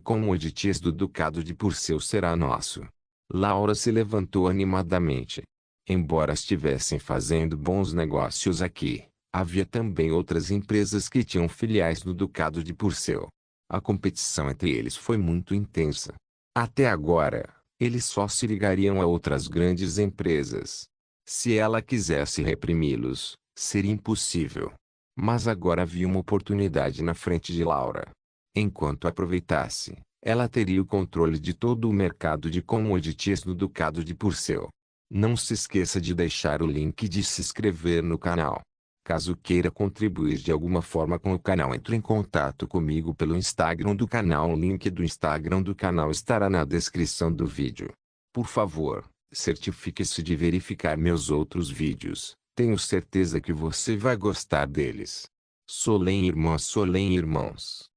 commodities do Ducado de Purcell será nosso. Laura se levantou animadamente. Embora estivessem fazendo bons negócios aqui, havia também outras empresas que tinham filiais no Ducado de Purcell. A competição entre eles foi muito intensa. Até agora, eles só se ligariam a outras grandes empresas. Se ela quisesse reprimi-los, seria impossível. Mas agora havia uma oportunidade na frente de Laura. Enquanto aproveitasse, ela teria o controle de todo o mercado de commodities no Ducado de Purcell. Não se esqueça de deixar o link de se inscrever no canal. Caso queira contribuir de alguma forma com o canal, entre em contato comigo pelo Instagram do canal. O link do Instagram do canal estará na descrição do vídeo. Por favor, certifique-se de verificar meus outros vídeos. Tenho certeza que você vai gostar deles. Solém irmãs, Solém irmãos.